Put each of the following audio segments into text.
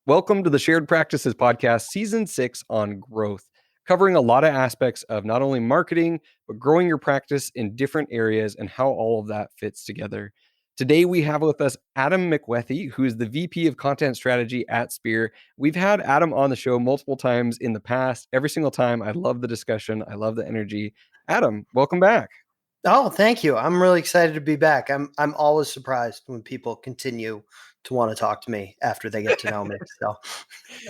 Welcome to the Shared Practices Podcast, Season 6 on growth, covering a lot of aspects of not only marketing, but growing your practice in different areas and how all of that fits together. Today, we have with us Adam McWethy, who is the VP of Content Strategy at Spear. We've had Adam on the show multiple times in the past. Every single time, I love the discussion. I love the energy. Adam, welcome back. Oh, thank you. I'm really excited to be back. I'm always surprised when people continue to want to talk to me after they get to know me. So,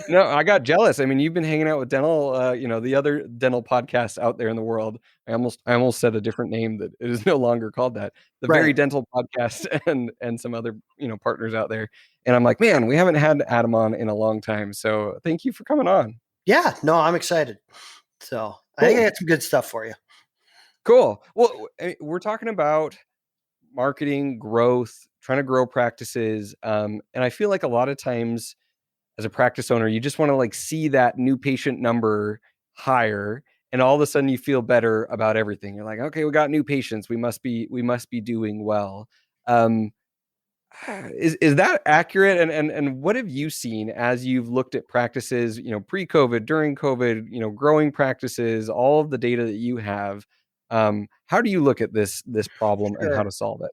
No, I got jealous. I mean, you've been hanging out with dental, the other dental podcasts out there in the world. I almost said a different name that it is no longer called that. The Very right. Dental podcast and some other, partners out there. And I'm like, man, we haven't had Adam on in a long time. So thank you for coming on. Yeah, no, I'm excited. So I think I got some good stuff for you. Cool. Well, we're talking about marketing, growth, trying to grow practices. And I feel like a lot of times as a practice owner, you just want to see that new patient number higher, and all of a sudden you feel better about everything. You're like, okay, we got new patients. We must be doing well. Is that accurate? And what have you seen as you've looked at practices, pre-COVID, during COVID, growing practices, all of the data that you have? How do you look at this problem and how to solve it?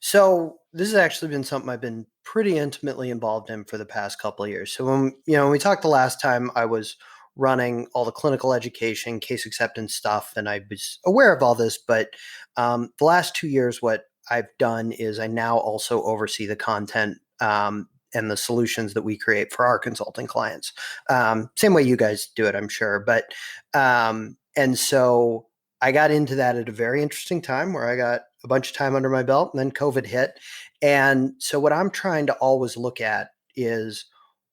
So this has actually been something I've been pretty intimately involved in for the past couple of years. So when we talked the last time, I was running all the clinical education, case acceptance stuff, and I was aware of all this. But the last 2 years, what I've done is I now also oversee the content and the solutions that we create for our consulting clients. Same way you guys do it, I'm sure. But and so I got into that at a very interesting time where I got a bunch of time under my belt, and then COVID hit. And so what I'm trying to always look at is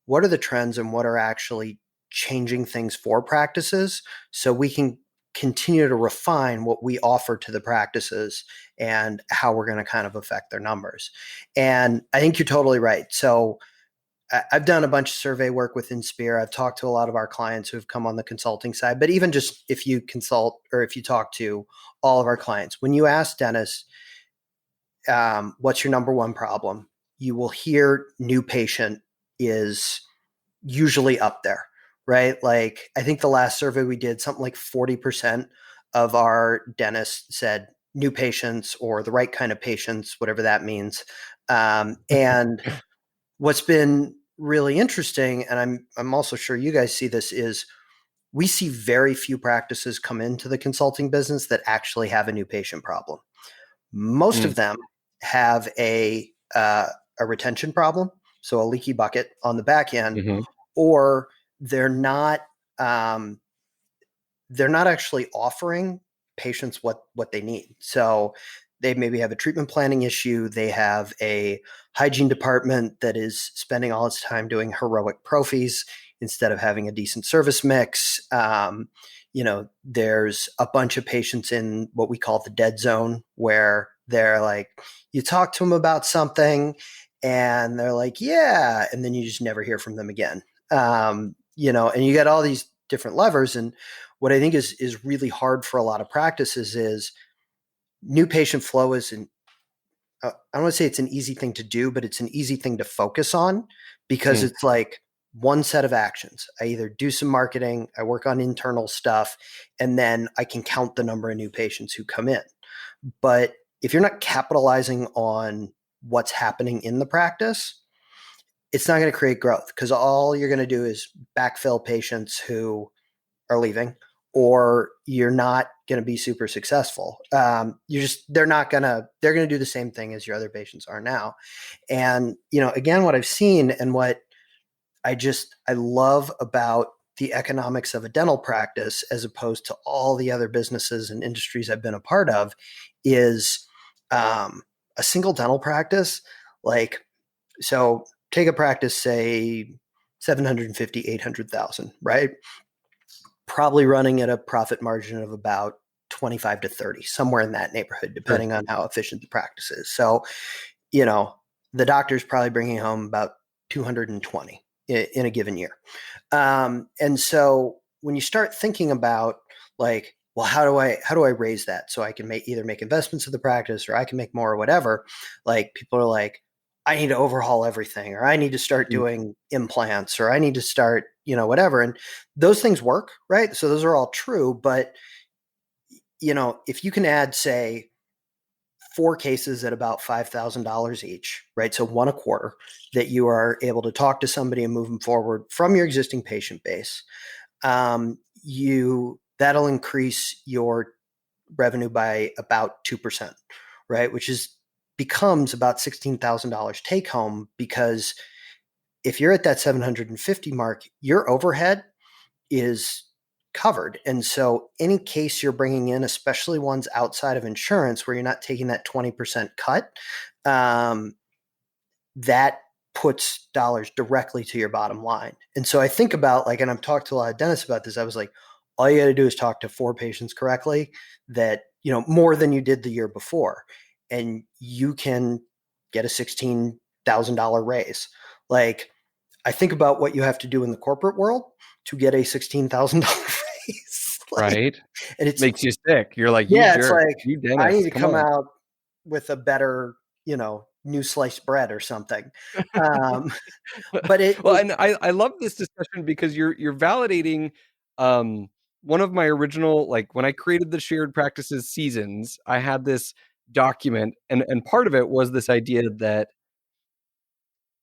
what are the trends and what are actually changing things for practices so we can continue to refine what we offer to the practices and how we're going to kind of affect their numbers. And I think you're totally right. So I've done a bunch of survey work within Spear. I've talked to a lot of our clients who've come on the consulting side, but even just if you consult or if you talk to all of our clients, when you ask dentists, what's your number one problem? You will hear new patient is usually up there, right? Like I think the last survey we did, something like 40% of our dentists said new patients or the right kind of patients, whatever that means. And what's been really interesting, and I'm also sure you guys see this, is we see very few practices come into the consulting business that actually have a new patient problem. Most of them have a retention problem, so a leaky bucket on the back end, or they're not actually offering patients what they need. So they maybe have a treatment planning issue. They have a hygiene department that is spending all its time doing heroic prophies instead of having a decent service mix. There's a bunch of patients in what we call the dead zone where they're like, you talk to them about something and they're like, yeah, and then you just never hear from them again. And you got all these different levers. And what I think is really hard for a lot of practices is new patient flow is I don't want to say it's an easy thing to do, but it's an easy thing to focus on because it's like one set of actions. I either do some marketing, I work on internal stuff, and then I can count the number of new patients who come in. But if you're not capitalizing on what's happening in the practice, it's not going to create growth because all you're going to do is backfill patients who are leaving, or you're not going to be super successful. They're going to do the same thing as your other patients are now. And, again, what I've seen and what I love about the economics of a dental practice, as opposed to all the other businesses and industries I've been a part of, is a single dental practice. So take a practice, say 750, 800,000, right? Probably running at a profit margin of about 25 to 30, somewhere in that neighborhood, depending on how efficient the practice is. So, the doctor's probably bringing home about 220 in a given year. And so when you start thinking about well, how do I raise that so I can either make investments in the practice or I can make more or whatever, people are like, I need to overhaul everything, or I need to start Mm. doing implants, or I need to start, whatever. And those things work, right? So those are all true. But, if you can add, say, 4 cases at about $5,000 each, right? So one a quarter that you are able to talk to somebody and move them forward from your existing patient base. That'll increase your revenue by about 2%, right? Which becomes about $16,000 take home, because if you're at that 750 mark, your overhead is covered. And so any case you're bringing in, especially ones outside of insurance where you're not taking that 20% cut, that puts dollars directly to your bottom line. And so I think about, like, and I've talked to a lot of dentists about this. I was like, all you got to do is talk to 4 patients correctly, that, more than you did the year before, and you can get a $16,000 raise. Like, I think about what you have to do in the corporate world to get a $16,000 raise. Like, Right. and it's, Makes you sick. You're like, you yeah, it's jerk, like, you I need dentist, to come come on. out with a better, new sliced bread or something. Um, but Well, and I love this discussion because you're validating one of my original, like when I created the shared practices seasons, I had this document, and part of it was this idea that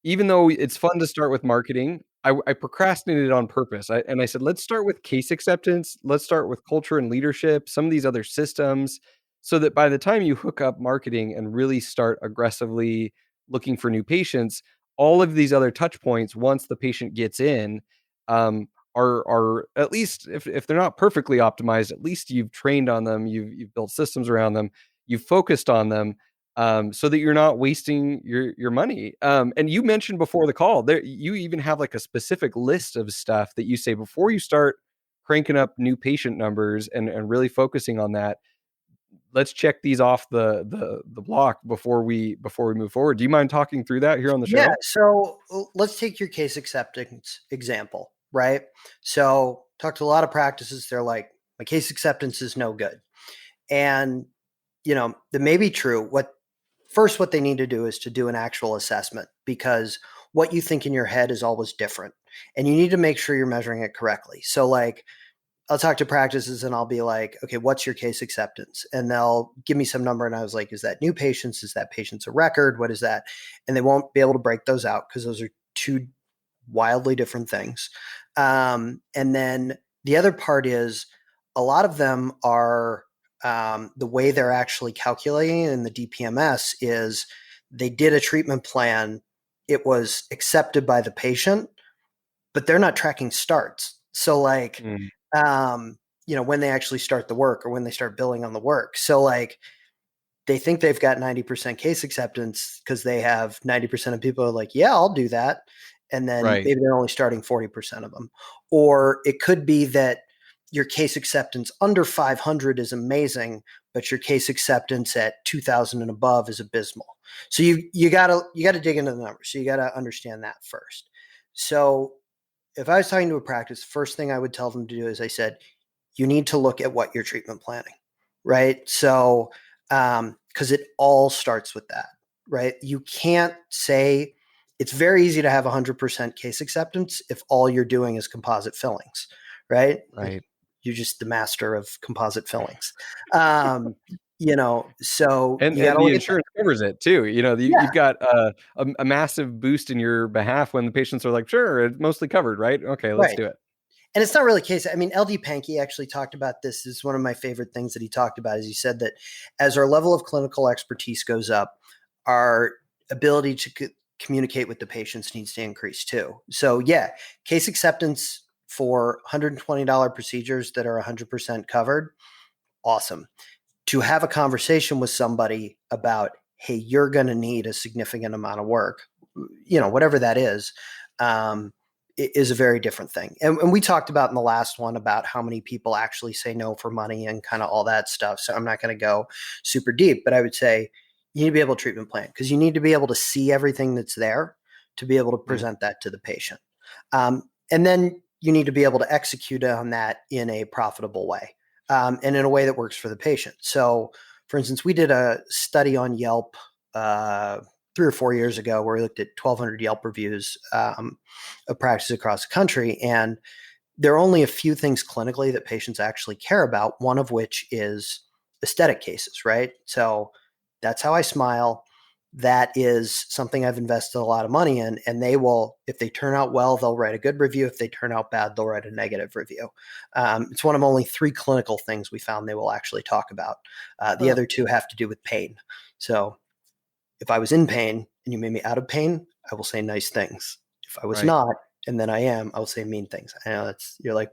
even though it's fun to start with marketing, I procrastinated on purpose. I said, let's start with case acceptance. Let's start with culture and leadership, some of these other systems, so that by the time you hook up marketing and really start aggressively looking for new patients, all of these other touch points, once the patient gets in, are at least, if they're not perfectly optimized, at least you've trained on them, you've built systems around them, you've focused on them, so that you're not wasting your money. And you mentioned before the call there, you even have like a specific list of stuff that you say before you start cranking up new patient numbers and really focusing on that. Let's check these off the block before we move forward. Do you mind talking through that here on the Yeah. show? So let's take your case acceptance example, right? So talk to a lot of practices. They're like, my case acceptance is no good. And, that may be true. What they need to do is to do an actual assessment, because what you think in your head is always different, and you need to make sure you're measuring it correctly. So, like, I'll talk to practices and I'll be like, okay, what's your case acceptance? And they'll give me some number. And I was like, is that new patients? Is that patients a record? What is that? And they won't be able to break those out because those are two wildly different things. And then the other part is, a lot of them are, the way they're actually calculating in the DPMS is, they did a treatment plan. It was accepted by the patient, but they're not tracking starts. So, like, Mm, when they actually start the work or when they start billing on the work. So, like, they think they've got 90% case acceptance because they have 90% of people are like, yeah, I'll do that. And then right. maybe they're only starting 40% of them. Or it could be that your case acceptance under 500 is amazing, but your case acceptance at 2000 and above is abysmal. So you gotta dig into the numbers. So you gotta understand that first. So if I was talking to a practice, first thing I would tell them to do is, I said, you need to look at what you're treatment planning, right? So, because it all starts with that, right? You can't say, it's very easy to have 100% case acceptance if all you're doing is composite fillings, right? Like, Right. you're just the master of composite fillings. So And you got and to the look at that. insurance covers it too. You've Yeah, got a massive boost in your behalf when the patients are like, sure, it's mostly covered, right? Okay, let's right. do it. And it's not really case. I mean, LD Pankey actually talked about this. This is one of my favorite things that he talked about. Is he said that as our level of clinical expertise goes up, our ability to communicate with the patients needs to increase too. So yeah, case acceptance for $120 procedures that are 100% covered, awesome. To have a conversation with somebody about, hey, you're going to need a significant amount of work, whatever that um, is a very different thing. And we talked about in the last one about how many people actually say no for money and kind of all that stuff. So I'm not going to go super deep, but I would say you need to be able to treatment plan, because you need to be able to see everything that's there to be able to Mm. present that to the patient. And then you need to be able to execute on that in a profitable way, and in a way that works for the patient. So, for instance, we did a study on Yelp 3 or 4 years ago where we looked at 1,200 Yelp reviews of practices across the country. And there are only a few things clinically that patients actually care about, one of which is aesthetic cases, right? So that's how I smile. That is something I've invested a lot of money in. And they will, if they turn out well, they'll write a good review. If they turn out bad, they'll write a negative review. It's one of only 3 clinical things we found they will actually talk about. The other 2 have to do with pain. So if I was in pain and you made me out of pain, I will say nice things. If I was not, and then I am, I will say mean things. I know you're like,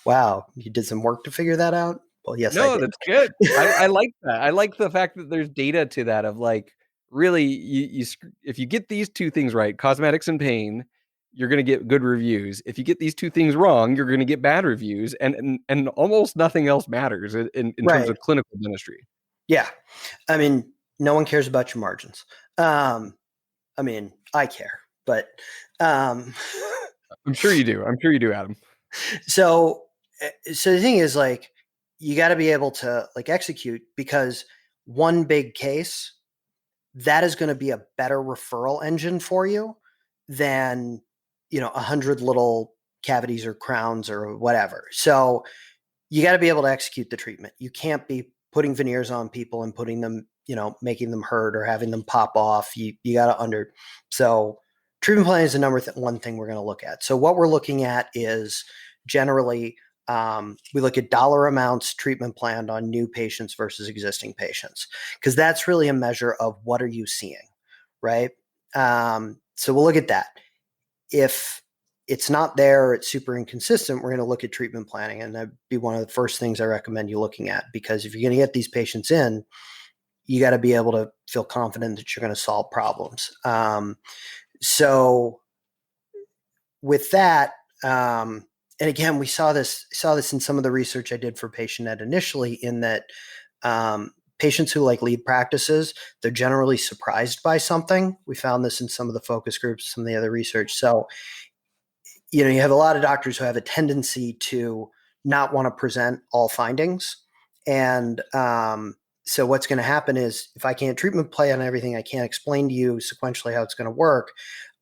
wow, you did some work to figure that out. Well, yes, I No, did. that's good. I like that. I like the fact that there's data to that of like, really, if you get these 2 things right, cosmetics and pain, you're going to get good reviews. If you get these 2 things wrong, you're going to get bad reviews, and almost nothing else matters in terms Right. of clinical dentistry. Yeah. I mean, no one cares about your margins. I mean, I care, but I'm sure you do. I'm sure you do, Adam. so the thing is, like, you got to be able to like execute, because one big case, that is going to be a better referral engine for you than 100 little cavities or crowns or whatever. So you got to be able to execute the treatment. You can't be putting veneers on people and putting them, making them hurt or having them pop off. You got to so treatment plan is the number one thing we're going to look at. So what we're looking at is generally, we look at dollar amounts treatment planned on new patients versus existing patients, because that's really a measure of what are you seeing, right? So we'll look at that. If it's not there, it's super inconsistent, we're going to look at treatment planning. And that'd be one of the first things I recommend you looking at, because if you're going to get these patients in, you got to be able to feel confident that you're going to solve problems. So with that, and again, we saw this in some of the research I did for PatientNet initially, in that patients who like lead practices, they're generally surprised by something. We found this in some of the focus groups, some of the other research. So, you have a lot of doctors who have a tendency to not want to present all findings. And so what's going to happen is, if I can't treatment plan on everything, I can't explain to you sequentially how it's going to work,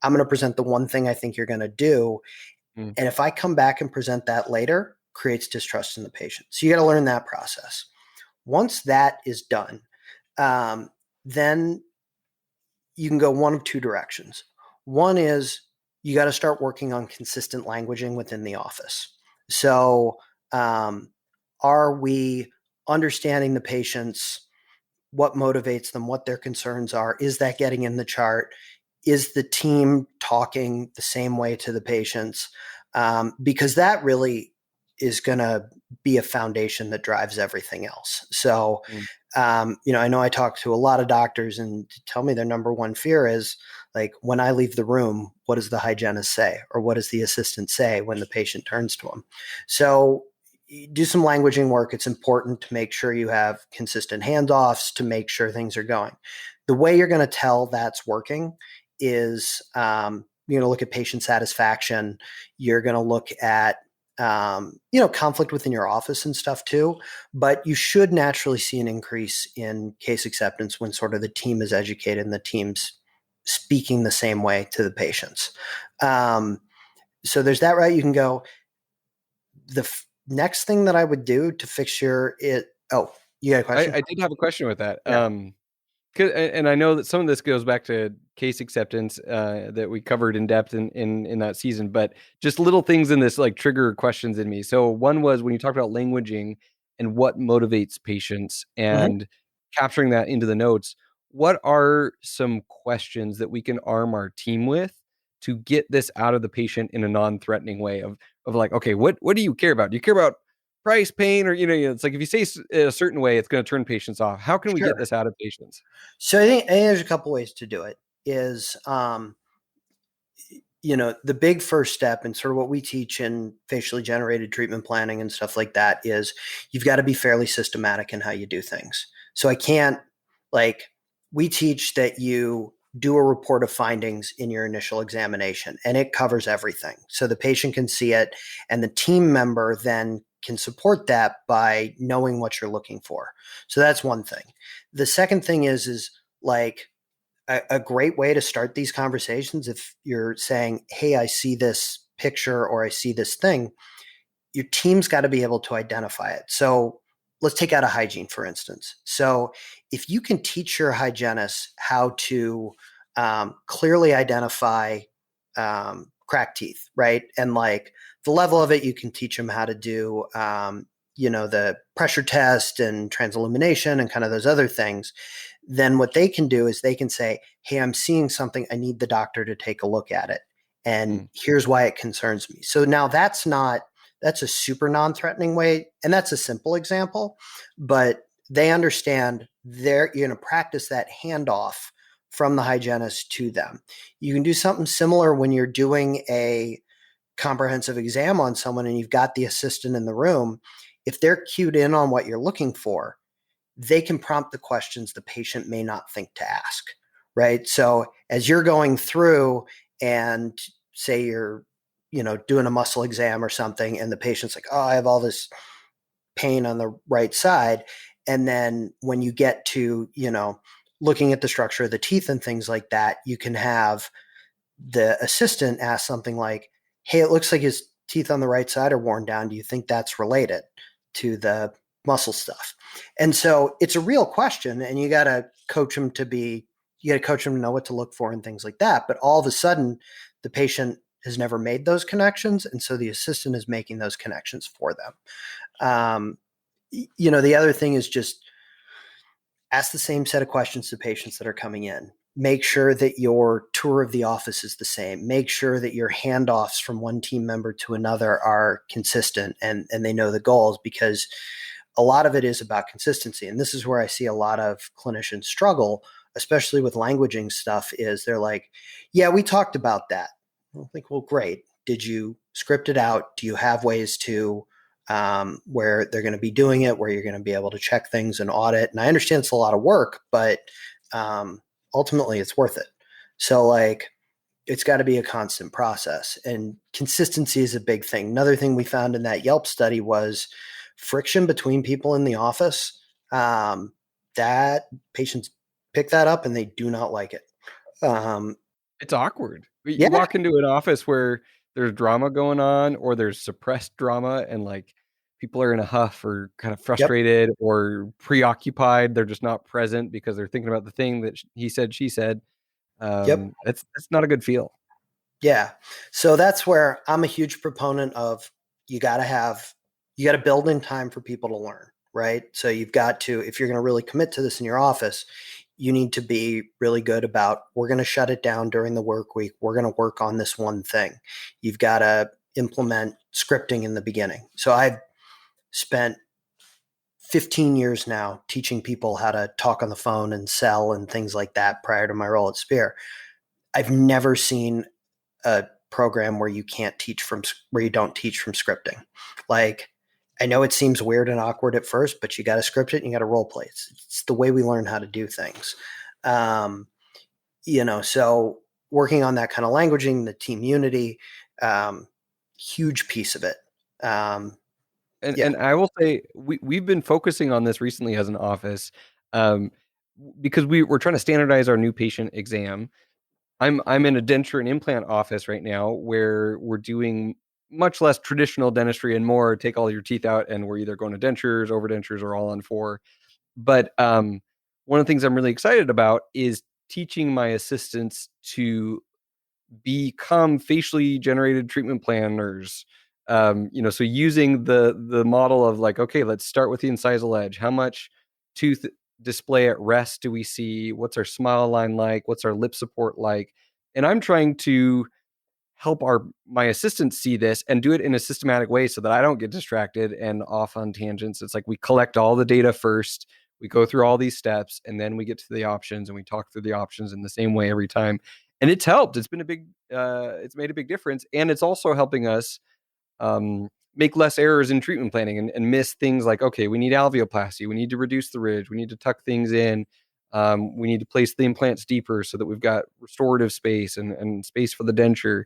I'm going to present the one thing I think you're going to do. And if I come back and present that later, creates distrust in the patient. So you got to learn that process. Once that is done, then you can go one of 2 directions. One is, you got to start working on consistent languaging within the office. So are we understanding the patients, what motivates them, what their concerns are? Is that getting in the chart? Is the team talking the same way to the patients? Because that really is going to be a foundation that drives everything else. So, I know I talk to a lot of doctors, and tell me their number one fear is, like, when I leave the room, what does the hygienist say? Or what does the assistant say when the patient turns to them? So do some languaging work. It's important to make sure you have consistent handoffs to make sure things are going. The way you're going to tell that's working is, you're going to look at patient satisfaction. You're going to look at, conflict within your office and stuff too. But you should naturally see an increase in case acceptance when sort of the team is educated and the team's speaking the same way to the patients. So there's that, right? You can go, the next thing that I would do to fix you got a question? I did have a question with that. Yeah. And I know that some of this goes back to case acceptance that we covered in depth in that season, but just little things in this like trigger questions in me. So one was when you talked about languaging and what motivates patients and capturing that into the notes. What are some questions that we can arm our team with to get this out of the patient in a non-threatening way of like, okay, what do you care about? Do you care about price, pain, or it's like if you say a certain way, it's going to turn patients off. How can we get this out of patients? So I think there's a couple ways to do it. Is the big first step, and sort of what we teach in facially generated treatment planning and stuff like that, is you've got to be fairly systematic in how you do things. So I can't, we teach that you do a report of findings in your initial examination, and it covers everything. So the patient can see it, and the team member then can support that by knowing what you're looking for. So that's one thing. The second thing is like, a great way to start these conversations, if you're saying, hey, I see this picture or I see this thing, your team's got to be able to identify it. So let's take out a hygiene, for instance. So if you can teach your hygienists how to clearly identify cracked teeth, right? And like the level of it, you can teach them how to do, the pressure test and transillumination and kind of those other things. Then what they can do is they can say, hey, I'm seeing something. I need the doctor to take a look at it. And Mm. here's why it concerns me. So now that's a super non-threatening way. And that's a simple example, but they understand you're going to practice that handoff from the hygienist to them. You can do something similar when you're doing a comprehensive exam on someone and you've got the assistant in the room. If they're cued in on what you're looking for, they can prompt the questions the patient may not think to ask, right? So as you're going through and say you're, doing a muscle exam or something, and the patient's like, oh, I have all this pain on the right side. And then when you get to, looking at the structure of the teeth and things like that, you can have the assistant ask something like, hey, it looks like his teeth on the right side are worn down. Do you think that's related to the muscle stuff? And so it's a real question, and you got to coach them to know what to look for and things like that. But all of a sudden, the patient has never made those connections. And so the assistant is making those connections for them. The other thing is just ask the same set of questions to patients that are coming in. Make sure that your tour of the office is the same. Make sure that your handoffs from one team member to another are consistent and they know the goals, because a lot of it is about consistency. And this is where I see a lot of clinicians struggle, especially with languaging stuff, is they're like, yeah, we talked about that. I think, well, great. Did you script it out? Do you have ways to where they're going to be doing it, where you're going to be able to check things and audit? And I understand it's a lot of work, but ultimately it's worth it. So like, it's got to be a constant process, and consistency is a big thing. Another thing we found in that Yelp study was friction between people in the office. That patients pick that up and they do not like it. It's awkward. You Yeah, walk into an office where there's drama going on, or there's suppressed drama, and like people are in a huff or kind of yep, frustrated or preoccupied. They're just not present because they're thinking about the thing that he said, she said. yep. It's not a good feel. Yeah. So that's where I'm a huge proponent of, you got to build in time for people to learn, right? So you've got to, if you're going to really commit to this in your office, you need to be really good about, we're going to shut it down during the work week. We're going to work on this one thing. You've got to implement scripting in the beginning. So I've spent 15 years now teaching people how to talk on the phone and sell and things like that prior to my role at Spear. I've never seen a program where you don't teach from scripting. Like, I know it seems weird and awkward at first, but you got to script it and you got to role play. It's the way we learn how to do things. Um, so working on that kind of languaging, the team unity, huge piece of it. Yeah. And I will say we've been focusing on this recently as an office, um, because we're trying to standardize our new patient exam. I'm in a denture and implant office right now where we're doing much less traditional dentistry and more take all your teeth out, and we're either going to dentures, over dentures, or all on four. But one of the things I'm really excited about is teaching my assistants to become facially generated treatment planners. So using the model of like, okay, let's start with the incisal edge. How much tooth display at rest do we see? What's our smile line like? What's our lip support like? And I'm trying to help my assistants see this and do it in a systematic way so that I don't get distracted and off on tangents. It's like we collect all the data first, we go through all these steps, and then we get to the options and we talk through the options in the same way every time. And it's helped. It's been it's made a big difference. And it's also helping us make less errors in treatment planning and miss things like, okay, we need alveoplasty, we need to reduce the ridge, we need to tuck things in, we need to place the implants deeper so that we've got restorative space and space for the denture.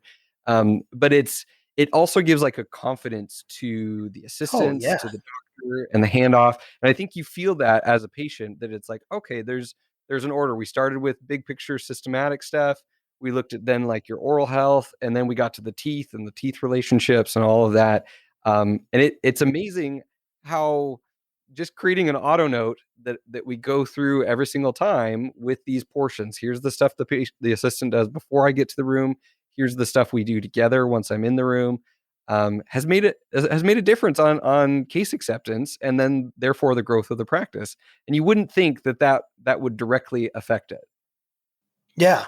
But it also gives like a confidence to the Oh assistants, yeah. to the doctor, and the handoff. And I think you feel that as a patient, that it's like, okay, there's there's an order. We started with big picture systematic stuff. We looked at then like your oral health, and then we got to the teeth and the teeth relationships and all of that. And it's amazing how just creating an auto note that we go through every single time with these portions. Here's the stuff the assistant does before I get to the room. Here's the stuff we do together once I'm in the room. Has made a difference on case acceptance, and then therefore the growth of the practice. And you wouldn't think that would directly affect it. Yeah.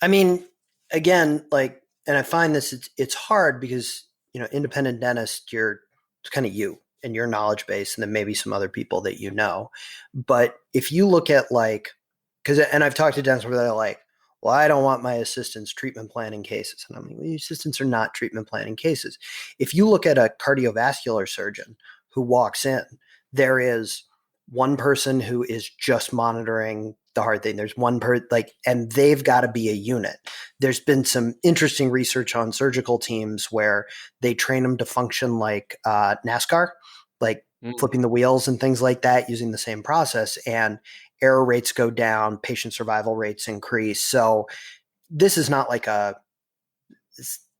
I mean, again, like, and I find it's hard because, independent dentist, it's kind of you and your knowledge base, and then maybe some other people that you know. But if you look at and I've talked to dentists where they're like, well, I don't want my assistants treatment planning cases. And I'm like, well, your assistants are not treatment planning cases. If you look at a cardiovascular surgeon who walks in, there is one person who is just monitoring the heart thing. There's one and they've got to be a unit. There's been some interesting research on surgical teams where they train them to function like NASCAR, like flipping the wheels and things like that using the same process, and error rates go down, patient survival rates increase. So this is not like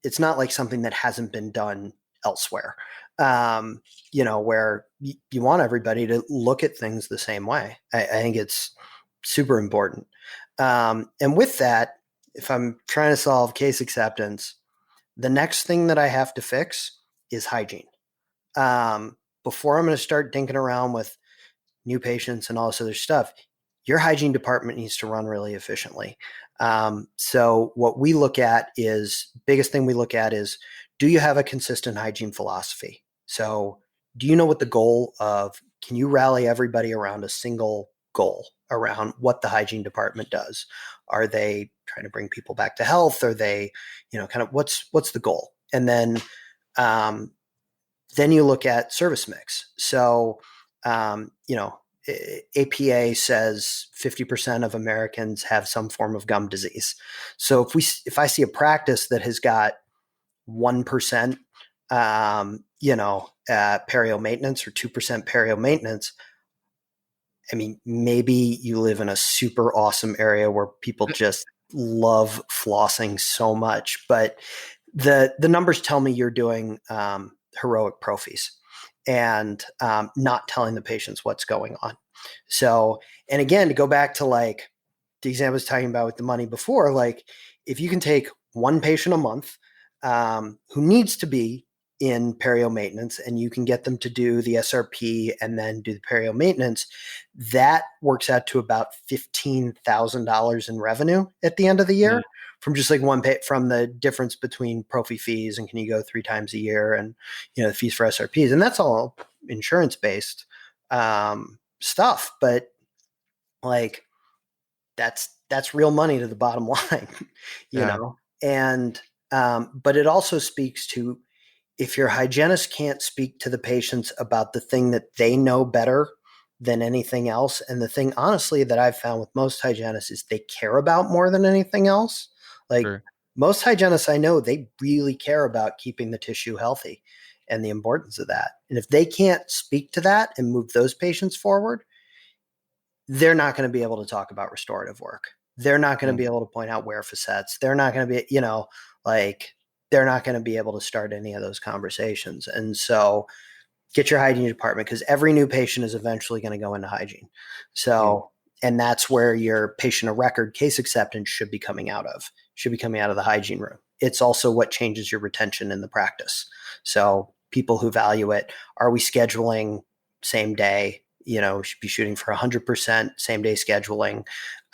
it's not like something that hasn't been done elsewhere. Where you want everybody to look at things the same way. I think it's super important. And with that, if I'm trying to solve case acceptance, the next thing that I have to fix is hygiene. Before I'm going to start dinking around with new patients and all this other stuff, your hygiene department needs to run really efficiently. So what we look at biggest thing we look at is, do you have a consistent hygiene philosophy? So do you know what the goal can you rally everybody around a single goal around what the hygiene department does? Are they trying to bring people back to health? Are they, kind of what's the goal? And then you look at service mix. So, APA says 50% of Americans have some form of gum disease. So if I see a practice that has got 1%, perio maintenance or 2% perio maintenance, I mean, maybe you live in a super awesome area where people just love flossing so much, but the numbers tell me you're doing heroic prophies and not telling the patients what's going on. So, and again, to go back to like the example I was talking about with the money before, like if you can take one patient a month who needs to be in perio maintenance and you can get them to do the SRP and then do the perio maintenance, that works out to about $15,000 in revenue at the end of the year from just like from the difference between prophy fees and can you go 3 times a year and, the fees for SRPs. And that's all insurance based stuff. But like, that's real money to the bottom line, know? And, but it also speaks to, if your hygienist can't speak to the patients about the thing that they know better than anything else, and the thing, honestly, that I've found with most hygienists is they care about more than anything else. Like most hygienists I know, they really care about keeping the tissue healthy and the importance of that. And if they can't speak to that and move those patients forward, they're not going to be able to talk about restorative work. They're not going to be able to point out wear facets. They're not going to be, they're not going to be able to start any of those conversations. And so get your hygiene department, because every new patient is eventually going to go into hygiene. So, and that's where your patient of record case acceptance should be coming out of the hygiene room. It's also what changes your retention in the practice. So people who value it, are we scheduling same day? We should be shooting for 100% same day scheduling.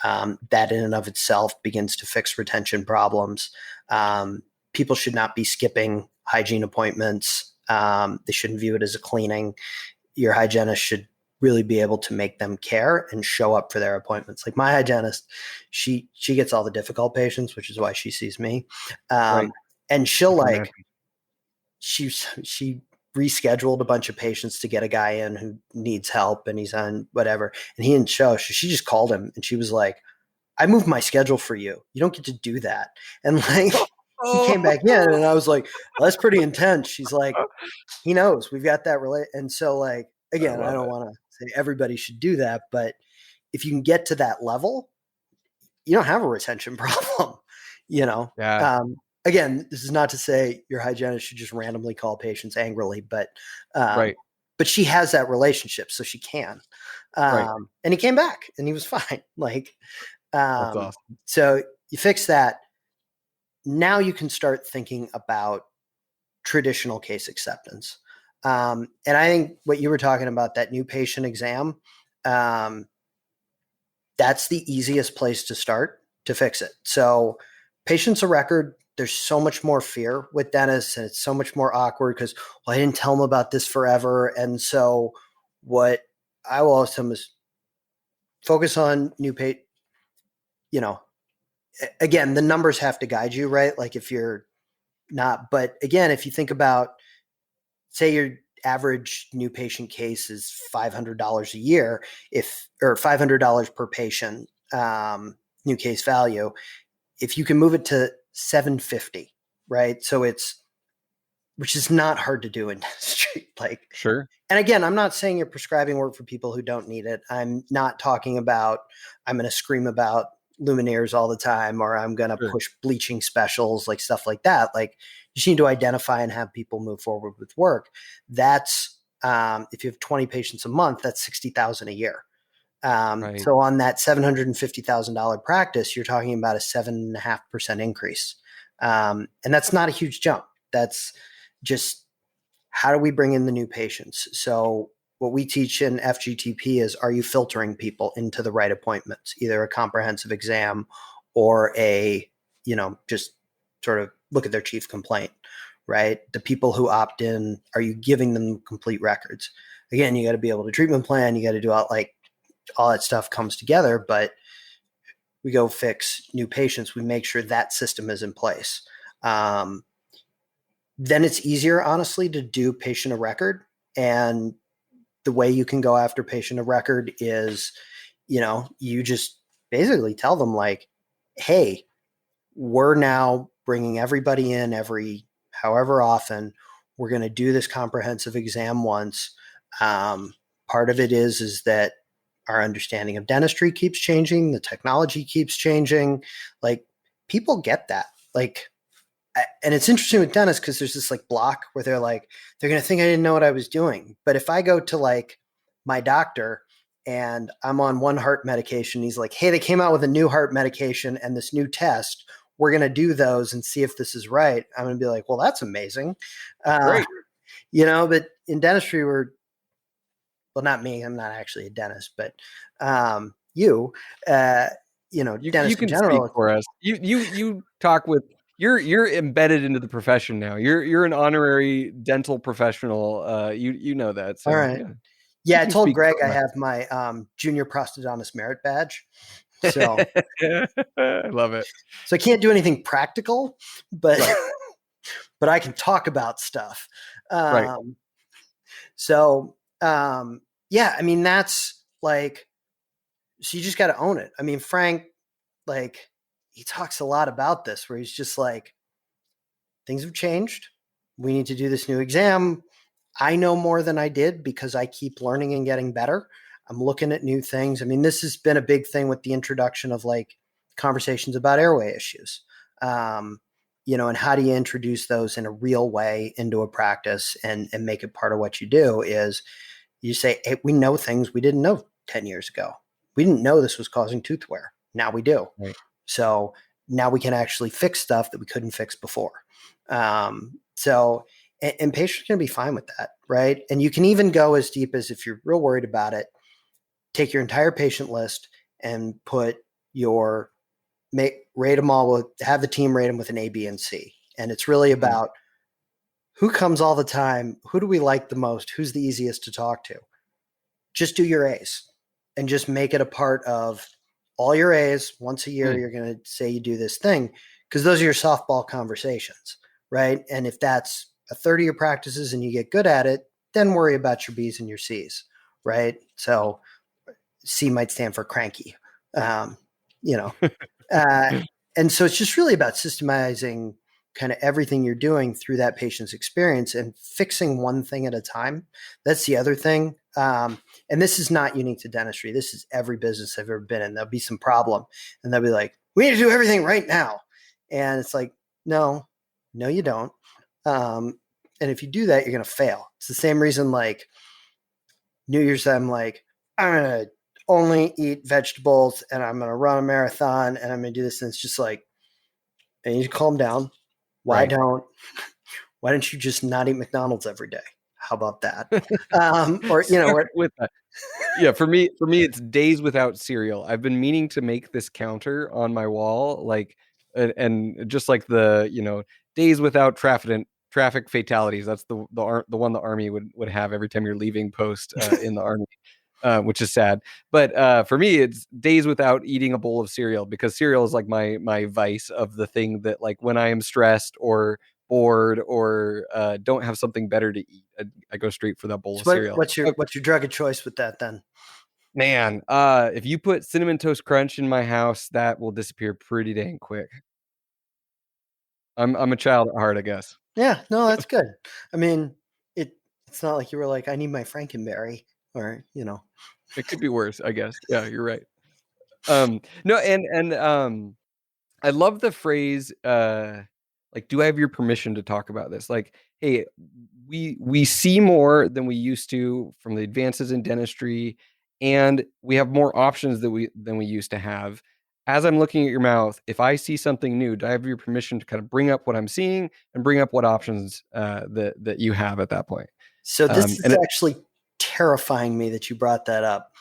That in and of itself begins to fix retention problems. People should not be skipping hygiene appointments. They shouldn't view it as a cleaning. Your hygienist should really be able to make them care and show up for their appointments. Like my hygienist, she gets all the difficult patients, which is why she sees me. And she'll she rescheduled a bunch of patients to get a guy in who needs help and he's on whatever. And he didn't show. So she just called him and she was like, I moved my schedule for you. You don't get to do that. And like, he came back in and I was like, well, that's pretty intense. She's like, he knows we've got that And so like, again, I don't want to say everybody should do that, but if you can get to that level, you don't have a retention problem, you know? Yeah. Again, this is not to say your hygienist should just randomly call patients angrily, but Right. she has that relationship, so she can. Right. And he came back and he was fine. Like, That's awesome. so you fix that. Now you can start thinking about traditional case acceptance. And I think what you were talking about, that new patient exam, that's the easiest place to start to fix it. So patients of record, there's so much more fear with dentists, and it's so much more awkward because, well, I didn't tell them about this forever. And so what I will always tell them is focus on new patient, you know, again, the numbers have to guide you, right? Like if you're not, but again, if you think about, say your average new patient case is $500 a year, or $500 per patient, new case value, if you can move it to $750, right? So which is not hard to do in dentistry. Like, Sure. and again, I'm not saying you're prescribing work for people who don't need it. I'm not talking about, I'm going to scream about luminaires all the time, or I'm going to push bleaching specials, like stuff like that. Like, you just need to identify and have people move forward with work. That's, if you have 20 patients a month, that's 60,000 a year. Right. So on that $750,000 practice, you're talking about a 7.5% increase. And that's not a huge jump. That's just, how do we bring in the new patients? So what we teach in FGTP is, are you filtering people into the right appointments, either a comprehensive exam or a, just sort of look at their chief complaint, right? The people who opt in, are you giving them complete records? Again, you got to be able to treatment plan. You got to do all that stuff comes together, but we go fix new patients. We make sure that system is in place. Then it's easier, honestly, to do patient of record. And the way you can go after patient of record is, you just basically tell them like, hey, we're now bringing everybody in every however often. We're going to do this comprehensive exam once. Part of it is that our understanding of dentistry keeps changing. The technology keeps changing. Like, people get that. Like, and it's interesting with dentists because there's this like block where they're going to think I didn't know what I was doing. But if I go to like my doctor and I'm on one heart medication, he's like, hey, they came out with a new heart medication and this new test. We're going to do those and see if this is right. I'm going to be like, well, that's amazing. Great. But in dentistry, well, not me, I'm not actually a dentist, but dentists You in can speak general. for us. You talk with, you're embedded into the profession now. You're an honorary dental professional. You know that. So All right. yeah. Yeah, You I can told speak Greg for I us. have my junior prosthodontist merit badge. So I love it. so I can't do anything practical, but Right. but I can talk about stuff. Right. So yeah, I mean, that's like, so you just got to own it. I mean, Frank, like, he talks a lot about this where he's just like, things have changed. We need to do this new exam. I know more than I did because I keep learning and getting better. I'm looking at new things. I mean, this has been a big thing with the introduction of like conversations about airway issues. And how do you introduce those in a real way into a practice and make it part of what you do is you say, hey, we know things we didn't know 10 years ago. We didn't know this was causing tooth wear. Now we do. Right. So now we can actually fix stuff that we couldn't fix before. And patients are going to be fine with that, right? And you can even go as deep as, if you're real worried about it, take your entire patient list and rate them all have the team rate them with an A, B, and C. And it's really about who comes all the time, who do we like the most, who's the easiest to talk to. Just do your A's and just make it a part of all your A's. Once a year, you're going to say you do this thing, because those are your softball conversations, right? And if that's a third of your practices and you get good at it, then worry about your B's and your C's, right? So C might stand for cranky, and so it's just really about systemizing kind of everything you're doing through that patient's experience and fixing one thing at a time. That's the other thing. And this is not unique to dentistry. This is every business I've ever been in. There'll be some problem and they'll be like, we need to do everything right now. And it's like, no, you don't. And if you do that, you're going to fail. It's the same reason, like New Year's, I'm like, I'm going to only eat vegetables and I'm going to run a marathon and I'm going to do this. And it's just like, I need to calm down. Why don't you just not eat McDonald's every day? How about that? With that. Yeah, for me, it's days without cereal. I've been meaning to make this counter on my wall, like, and just like the days without traffic fatalities. That's the one the Army would have every time you're leaving post in the Army. Which is sad. But for me, it's days without eating a bowl of cereal, because cereal is like my vice of the thing that, like, when I am stressed or bored or don't have something better to eat, I go straight for that bowl of cereal. What's your drug of choice with that then? Man, if you put Cinnamon Toast Crunch in my house, that will disappear pretty dang quick. I'm a child at heart, I guess. Yeah, no, that's good. I mean, it's not like you were like, I need my Frankenberry, or It could be worse, I guess. Yeah, you're right. No, and I love the phrase, like, do I have your permission to talk about this? Like, hey, we see more than we used to from the advances in dentistry, and we have more options than we used to have. As I'm looking at your mouth, if I see something new, do I have your permission to kind of bring up what I'm seeing and bring up what options that you have at that point? So this is actually terrifying me that you brought that up.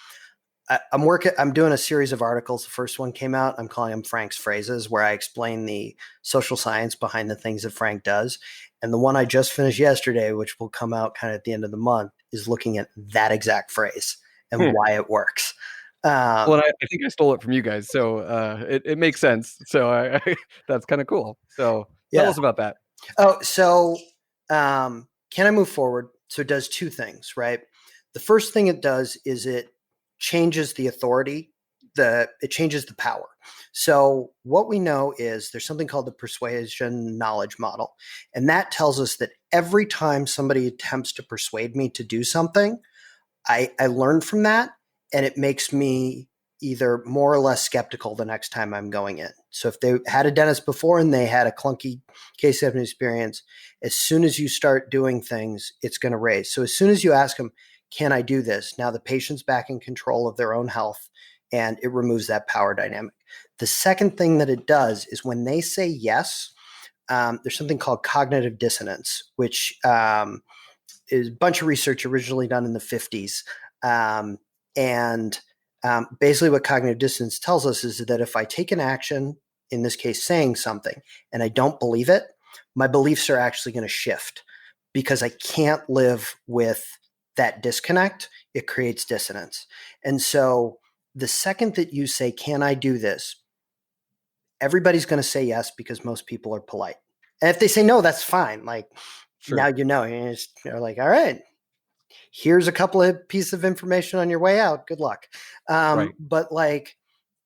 I'm doing a series of articles. The first one came out. I'm calling them Frank's Phrases, where I explain the social science behind the things that Frank does. And the one I just finished yesterday, which will come out kind of at the end of the month, is looking at that exact phrase and why it works. Well, I think I stole it from you guys, so it makes sense. So that's kind of cool. So tell us about that. Oh, so can I move forward? So it does two things, right? The first thing it does is it changes the authority, it changes the power. So what we know is there's something called the Persuasion knowledge model. And that tells us that every time somebody attempts to persuade me to do something, I learn from that, and it makes me either more or less skeptical the next time I'm going in. So if they had a dentist before and they had a clunky case of experience, as soon as you start doing things, it's going to raise. So as soon as you ask them, can I do this? Now the patient's back in control of their own health, and it removes that power dynamic. The second thing that it does is when they say yes, there's something called cognitive dissonance, which is a bunch of research originally done in the 50s. Basically what cognitive dissonance tells us is that if I take an action, in this case saying something, and I don't believe it, my beliefs are actually going to shift because I can't live with that disconnect. It creates dissonance. And so the second that you say, can I do this? Everybody's going to say yes because most people are polite. And if they say no, that's fine. Like, sure. Now you're like, all right, here's a couple of pieces of information on your way out. Good luck. Right. But like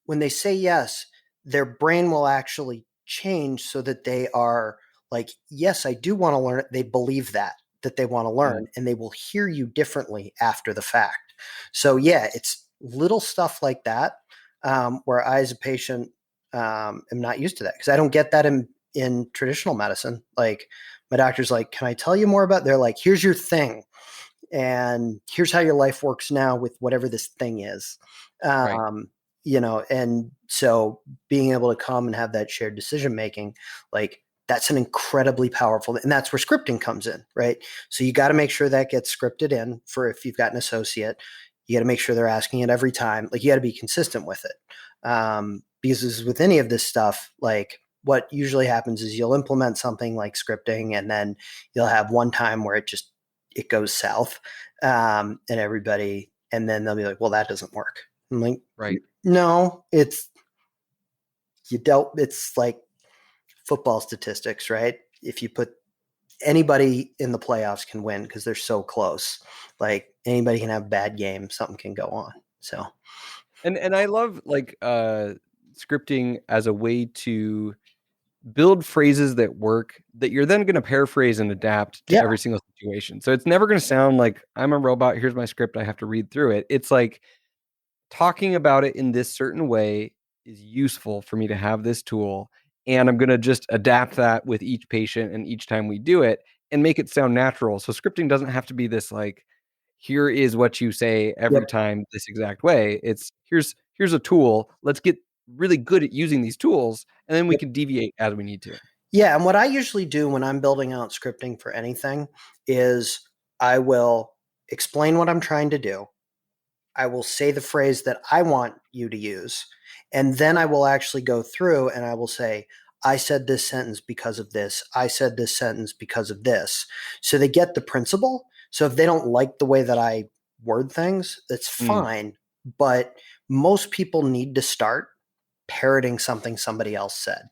when they say yes, their brain will actually change so that they are like, yes, I do want to learn it. They believe that they want to learn, and they will hear you differently after the fact. So yeah, it's little stuff like that where I, as a patient, am not used to that because I don't get that in traditional medicine. Like my doctor's like, can I tell you more about? They're like, here's your thing, and here's how your life works now with whatever this thing is. Right. And so being able to come and have that shared decision making, like that's an incredibly powerful, and that's where scripting comes in, right? So you got to make sure that gets scripted in for if you've got an associate, you got to make sure they're asking it every time. Like you got to be consistent with it. Because with any of this stuff, like what usually happens is you'll implement something like scripting, and then you'll have one time where it goes south, and then they'll be like, well, that doesn't work. I'm like, right. No, it's like football statistics, right? If you put anybody in the playoffs can win because they're so close. Like anybody can have a bad game, something can go on. So, and I love like scripting as a way to build phrases that work that you're then going to paraphrase and adapt to Yeah. every single situation. So it's never going to sound like I'm a robot. Here's my script. I have to read through it. It's like talking about it in this certain way is useful for me to have this tool. And I'm going to just adapt that with each patient and each time we do it and make it sound natural. So scripting doesn't have to be this like, here is what you say every Yep. time this exact way. It's here's a tool. Let's get really good at using these tools, and then we Yep. can deviate as we need to. Yeah. And what I usually do when I'm building out scripting for anything is I will explain what I'm trying to do. I will say the phrase that I want you to use. And then I will actually go through and I will say, I said this sentence because of this. I said this sentence because of this. So they get the principle. So if they don't like the way that I word things, that's Mm, fine. But most people need to start parroting something somebody else said.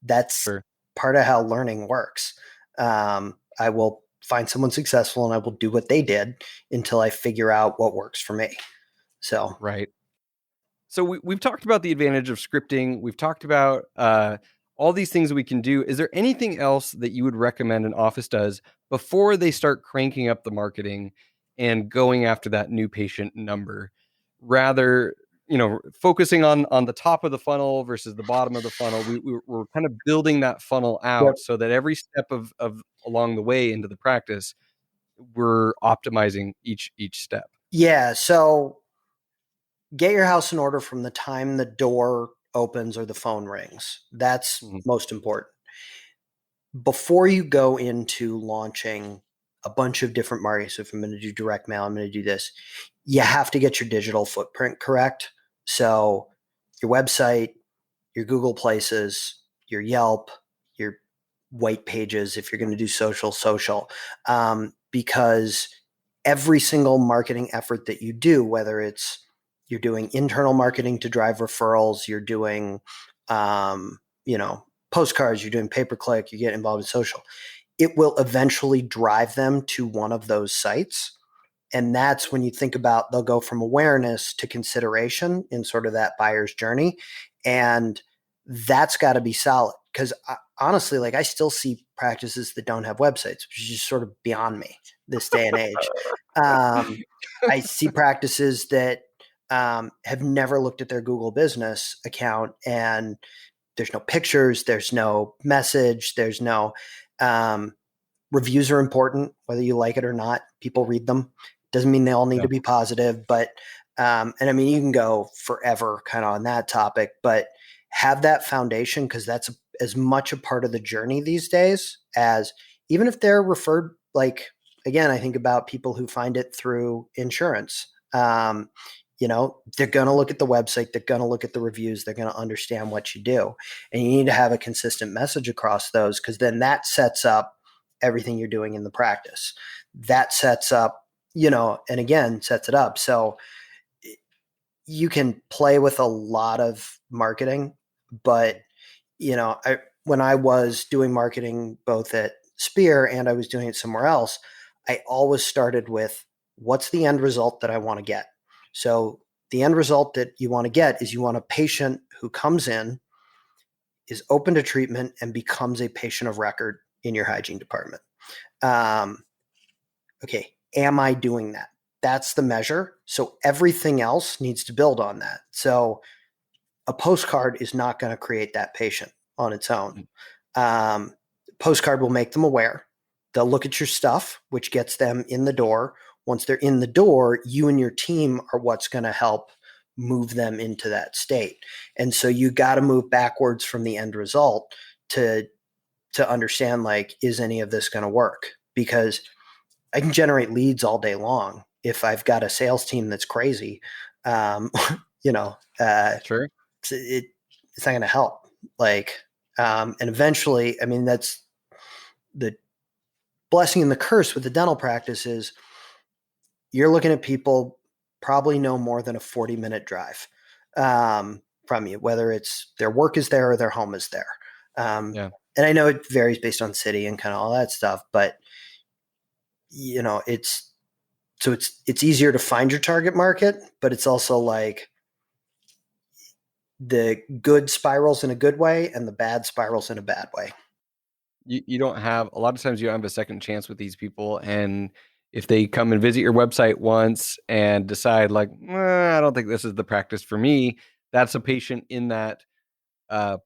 That's sure. part of how learning works. I will find someone successful and I will do what they did until I figure out what works for me. So Right. So we've talked about the advantage of scripting. We've talked about all these things that we can do. Is there anything else that you would recommend an office does before they start cranking up the marketing and going after that new patient number? Rather, focusing on the top of the funnel versus the bottom of the funnel. We're kind of building that funnel yep. out so that every step of along the way into the practice, we're optimizing each step. Yeah. So get your house in order from the time the door opens or the phone rings. That's Mhm. most important. Before you go into launching a bunch of different markets, so if I'm going to do direct mail, I'm going to do this, you have to get your digital footprint correct. So your website, your Google Places, your Yelp, your white pages, if you're going to do social, because every single marketing effort that you do, whether it's you're doing internal marketing to drive referrals, you're doing, um, postcards, you're doing pay per click, you get involved in social, it will eventually drive them to one of those sites. And that's when you think about they'll go from awareness to consideration in sort of that buyer's journey. And that's got to be solid because honestly, like I still see practices that don't have websites, which is just sort of beyond me this day and age. I see practices that have never looked at their Google business account and there's no pictures, there's no message, there's no reviews are important, whether you like it or not. People read them. Doesn't mean they all need Yeah. to be positive, but and I mean you can go forever kind of on that topic, but have that foundation because that's as much a part of the journey these days as even if they're referred. Like again, I think about people who find it through insurance. They're going to look at the website, they're going to look at the reviews, they're going to understand what you do, and you need to have a consistent message across those because then that sets up everything you're doing in the practice. That sets up, and again, sets it up. So you can play with a lot of marketing, but when I was doing marketing both at Spear and I was doing it somewhere else, I always started with what's the end result that I want to get. So the end result that you want to get is you want a patient who comes in, is open to treatment, and becomes a patient of record in your hygiene department. Um, okay, am I doing that? That's the measure. So everything else needs to build on that. So a postcard is not going to create that patient on its own. Mm, Um, Postcard will make them aware. They'll look at your stuff, which gets them in the door. Once they're in the door, you and your team are what's going to help move them into that state. And so you got to move backwards from the end result to understand like, is any of this going to work? Because I can generate leads all day long if I've got a sales team that's crazy. Um, you know, uh, sure. it's not going to help. Like, and eventually, I mean, that's the blessing and the curse with the dental practice is you're looking at people probably no more than a 40-minute drive from you, whether it's their work is there or their home is there. Um, Yeah. and I know it varies based on city and kind of all that stuff, but it's easier to find your target market, but it's also like the good spirals in a good way and the bad spirals in a bad way. You don't have a lot of times you don't have a second chance with these people, and if they come and visit your website once and decide like, I don't think this is the practice for me, that's a patient uh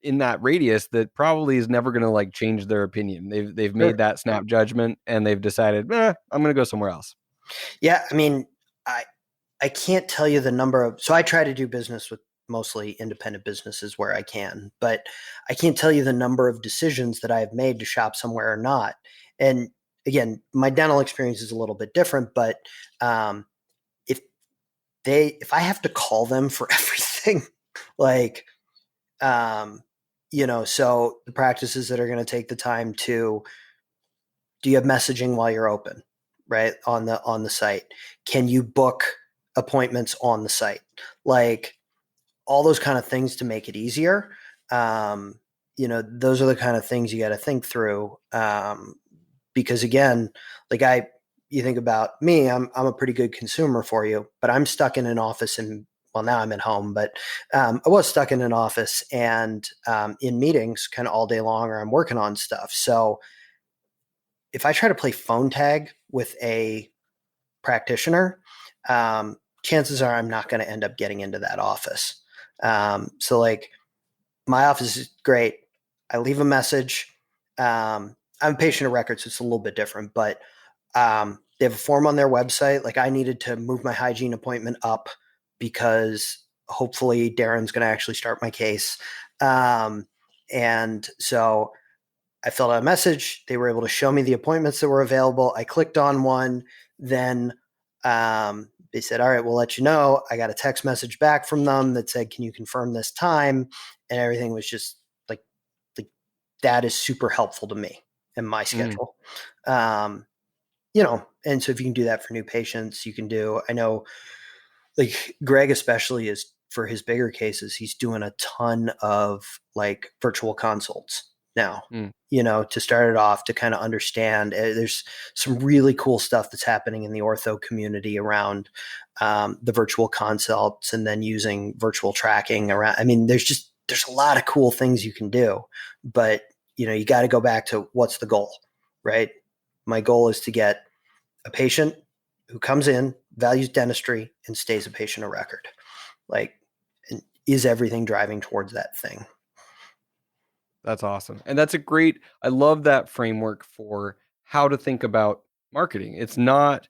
in that radius that probably is never going to like change their opinion. They've made Sure. that snap judgment and they've decided, I'm going to go somewhere else. Yeah, I mean, I can't tell you the number of, so I try to do business with mostly independent businesses where I can, but I can't tell you the number of decisions that I have made to shop somewhere or not. And again, my dental experience is a little bit different, but um, if if I have to call them for everything, like, um, so the practices that are going to take the time to, do you have messaging while you're open, right? On the site. Can you book appointments on the site? Like all those kind of things to make it easier. Those are the kind of things you got to think through. Because again, like you think about me, I'm a pretty good consumer for you, but I'm stuck in an office and well, now I'm at home, but I was stuck in an office and in meetings kind of all day long, or I'm working on stuff. So if I try to play phone tag with a practitioner, chances are I'm not going to end up getting into that office. So like my office is great. I leave a message. I'm a patient of record, so it's a little bit different, but they have a form on their website. Like I needed to move my hygiene appointment up because hopefully Darren's going to actually start my case. And so I filled out a message. They were able to show me the appointments that were available. I clicked on one. Then they said, all right, we'll let you know. I got a text message back from them that said, can you confirm this time? And everything was just like that is super helpful to me and my schedule. Um, and so if you can do that for new patients, you can do, I know like Greg, especially is for his bigger cases, he's doing a ton of like virtual consults now, Mm. to start it off to kind of understand. There's some really cool stuff that's happening in the ortho community around the virtual consults and then using virtual tracking around. I mean, there's a lot of cool things you can do, but you got to go back to what's the goal, right? My goal is to get a patient who comes in, values dentistry, and stays a patient of record. Like, is everything driving towards that thing? That's awesome. And I love that framework for how to think about marketing. It's not,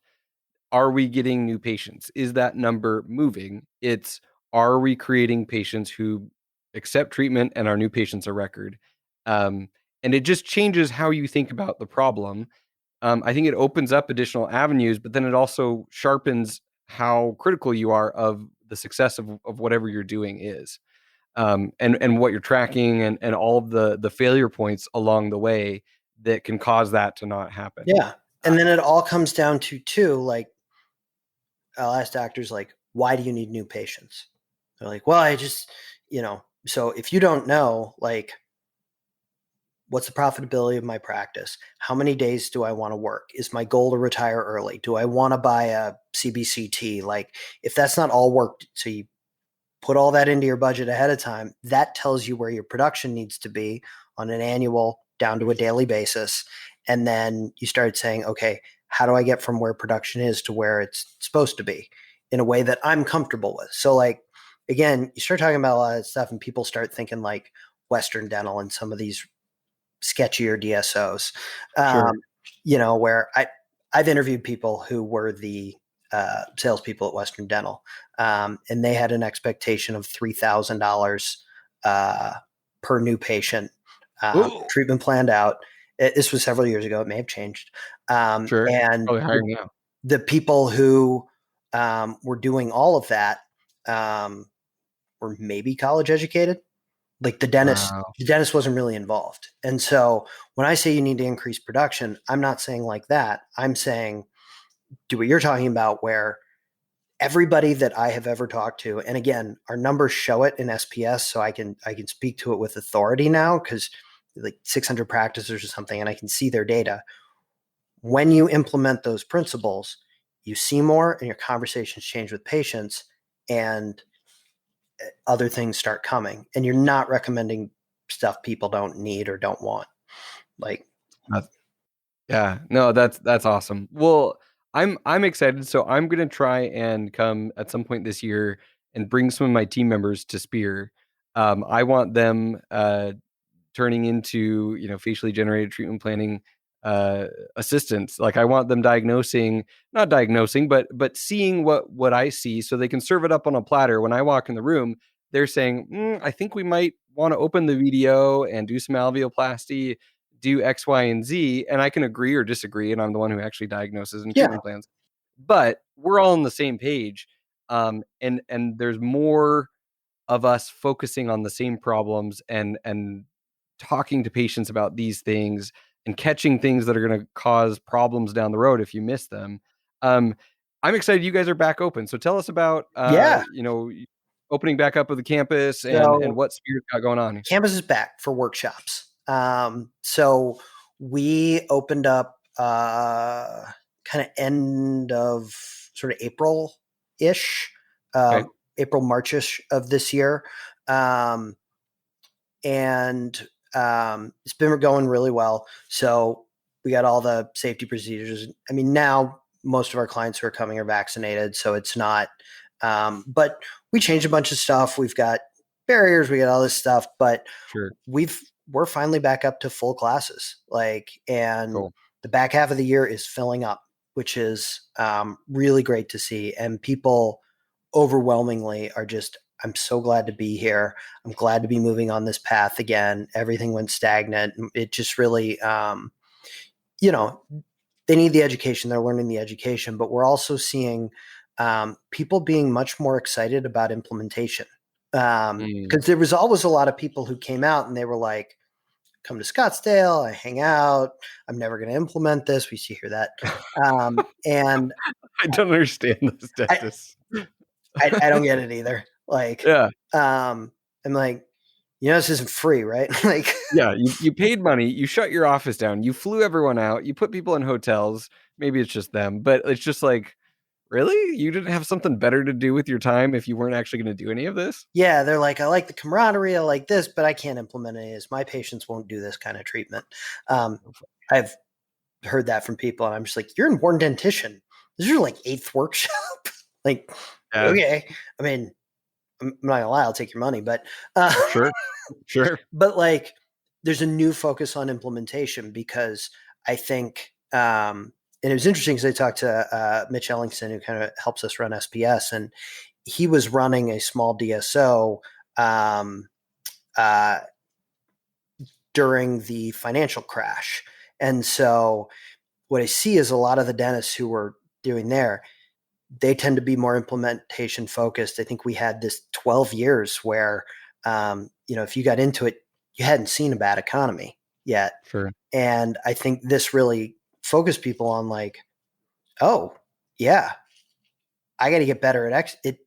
are we getting new patients? Is that number moving? It's, are we creating patients who accept treatment and our new patients a record? Um, and it just changes how you think about the problem. I think it opens up additional avenues, but then it also sharpens how critical you are of the success of whatever you're doing is. And what you're tracking and all of the failure points along the way that can cause that to not happen. Yeah. And then it all comes down to too, like I'll ask doctors like, why do you need new patients? They're like, well, I just, so if you don't know, like, what's the profitability of my practice? How many days do I want to work? Is my goal to retire early? Do I want to buy a CBCT? Like, if that's not all worked, so you put all that into your budget ahead of time, that tells you where your production needs to be on an annual down to a daily basis. And then you start saying, okay, how do I get from where production is to where it's supposed to be in a way that I'm comfortable with? So like, again, you start talking about a lot of stuff and people start thinking like Western Dental and some of these sketchier DSOs, Sure. where I've interviewed people who were the salespeople at Western Dental, and they had an expectation of $3,000 per new patient, Ooh, treatment planned out. This was several years ago. It may have changed. sure. And Probably higher now. the people who were doing all of that were maybe college educated. Like Wow. the dentist wasn't really involved. And so when I say you need to increase production, I'm not saying like that. I'm saying do what you're talking about, where everybody that I have ever talked to, and again, our numbers show it in SPS, so I can speak to it with authority now because like 600 practices or something, and I can see their data. When you implement those principles, you see more, and your conversations change with patients, and other things start coming, and you're not recommending stuff people don't need or don't want. Like, Yeah, no, that's awesome. Well, I'm excited. So I'm gonna try and come at some point this year and bring some of my team members to Spear. I want them turning into, facially generated treatment planning uh assistants. Like I want them not diagnosing, but seeing what I see so they can serve it up on a platter when I walk in the room. They're saying, I think we might want to open the video and do some alveoplasty, do X, Y, and Z, and I can agree or disagree, and I'm the one who actually diagnoses and yeah, treatment plans. But we're all on the same page, and there's more of us focusing on the same problems and talking to patients about these things and catching things that are going to cause problems down the road if you miss them. Um, I'm excited you guys are back open. So tell us about yeah. opening back up of the campus and So what Spirit got going on. campus is back for workshops. So we opened up kind of end of sort of April ish, Okay. April Marchish of this year, and it's been going really well. So we got all the safety procedures. I mean, now most of our clients who are coming are vaccinated, so it's not. But we changed a bunch of stuff. We've got barriers. We got all this stuff, but Sure. we're finally back up to full classes. And Cool. the back half of the year is filling up, which is really great to see. And people overwhelmingly are just, I'm so glad to be here. I'm glad to be moving on this path again. Everything went stagnant. It just really, they need the education. They're learning the education, but we're also seeing people being much more excited about implementation. Because there was always a lot of people who came out and they were like, come to Scottsdale, I hang out, I'm never going to implement this. We used to hear that. And I don't understand this, I, Dennis. I don't get it either. Yeah. I'm like, this isn't free, right? Like, Yeah, you paid money, you shut your office down, you flew everyone out, you put people in hotels. Maybe it's just them, but it's just like, really? You didn't have something better to do with your time if you weren't actually going to do any of this? yeah, they're like, I like the camaraderie, I like this, but I can't implement any of this. My patients won't do this kind of treatment. I've heard that from people, and I'm just like, you're an born dentition. This is your like 8th workshop. Like, Yeah. okay. I mean, I'm not gonna lie, I'll take your money, but Sure. but like there's a new focus on implementation because I think and it was interesting because I talked to Mitch Ellingson, who kind of helps us run SPS, and he was running a small DSO uh, during the financial crash. And so what I see is a lot of the dentists who were doing there, they tend to be more implementation focused. I think we had this 12 years where, if you got into it, you hadn't seen a bad economy yet. Sure. And I think this really focused people on like, oh, yeah, I got to get better at it.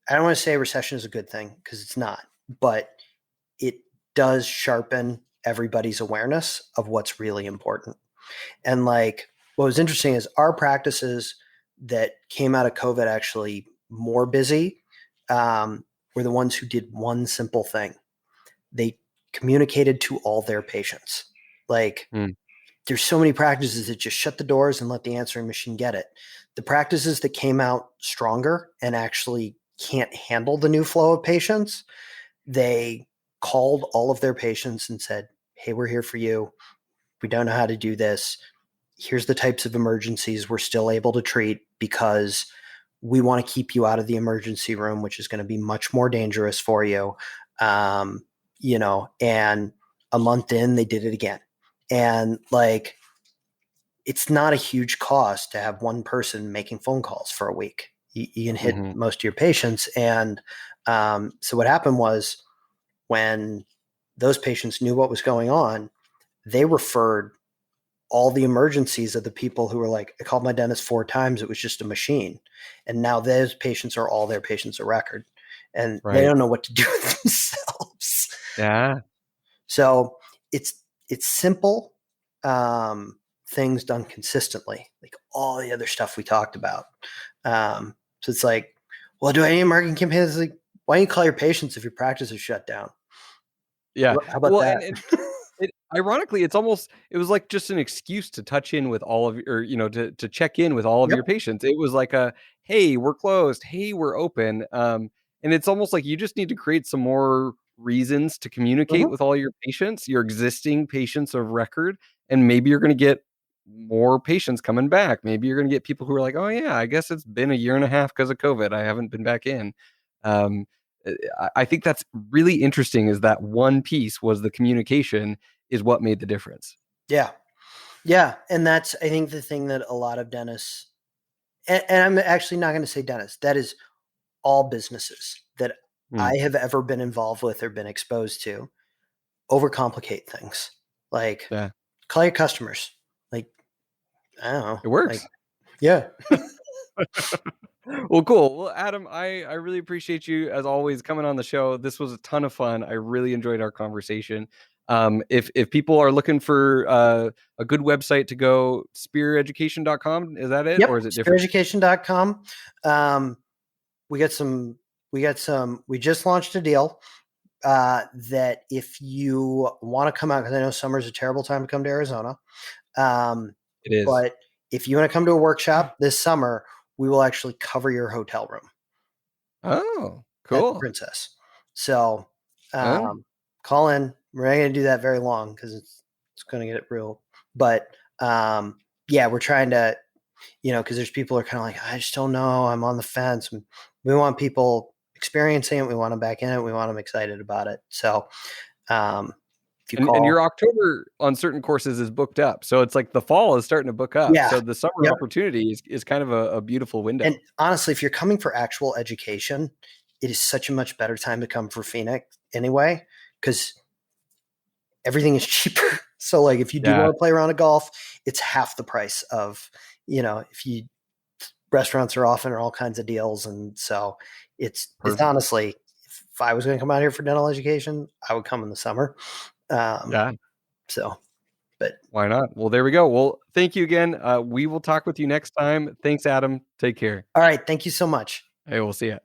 I don't want to say recession is a good thing because it's not, but it does sharpen everybody's awareness of what's really important. And like, what was interesting is our practices that came out of COVID actually more busy were the ones who did one simple thing. They communicated to all their patients. Like, there's so many practices that just shut the doors and let the answering machine get it. The practices that came out stronger and actually can't handle the new flow of patients, they called all of their patients and said, hey, we're here for you. We don't know how to do this. Here's the types of emergencies we're still able to treat because we want to keep you out of the emergency room, which is going to be much more dangerous for you. And a month in, they did it again. And like, it's not a huge cost to have one person making phone calls for a week. You can hit most of your patients. And so what happened was when those patients knew what was going on, they referred all the emergencies of the people who were like, I called my dentist 4 times. It was just a machine. And now those patients are all their patients of record and they don't know what to do with themselves. Yeah. So it's simple things done consistently, like all the other stuff we talked about. So it's like, well, do I need a marketing campaign? It's like, Why don't you call your patients if your practice is shut down? Yeah. How about Well, that? and ironically, it was like just an excuse to touch in with all of or, to check in with all of Yep. your patients. It was like hey, we're closed. Hey, we're open. And it's almost like you just need to create some more reasons to communicate Mhm. with all your patients, your existing patients of record, and maybe you're going to get more patients coming back. Maybe you're going to get people who are like, oh yeah, I guess it's been a year and a half because of COVID. I haven't been back in. Um, I think that's really interesting. Is that one piece was the communication is what made the difference. Yeah. Yeah. And that's, I think, the thing that a lot of dentists, and I'm actually not going to say dentists, that is all businesses that Mm, I have ever been involved with or been exposed to, overcomplicate things. Like, yeah, call your customers. Like, I don't know. it Like, works. yeah. Well, cool. Well, Adam, I really appreciate you as always coming on the show. This was a ton of fun. I really enjoyed our conversation. If people are looking for a good website to go, speareducation.com, is that it, or Yep. is it different? Speareducation.com. Um, we got some, we just launched a deal that if you want to come out, because I know summer is a terrible time to come to Arizona. Um, It is. but if you want to come to a workshop this summer, we will actually cover your hotel room Oh, at the cool. Princess. So Oh, call in. We're not going to do that very long because it's going to get it real. But yeah, we're trying to, because there's people who are kind of like, I just don't know. I'm on the fence. We want people experiencing it. We want them back in it. We want them excited about it. So um, if you and your call, October on certain courses is booked up, so it's like the fall is starting to book up. yeah, So the summer yep. opportunity is kind of a beautiful And window. honestly, if you're coming for actual education, it is such a much better time to come for Phoenix anyway, because everything is cheaper. So like if you do Yeah, want to play around a golf, it's half the price of, if you restaurants are offering all kinds of deals. And so it's perfect. honestly, if I was going to come out here for dental education, I would come in the summer. Um, Yeah. so, but Why not? Well, there we go. Well, thank you again. We will talk with you next time. Thanks, Adam. Take care. all right. Thank you so much. Hey, we'll see you.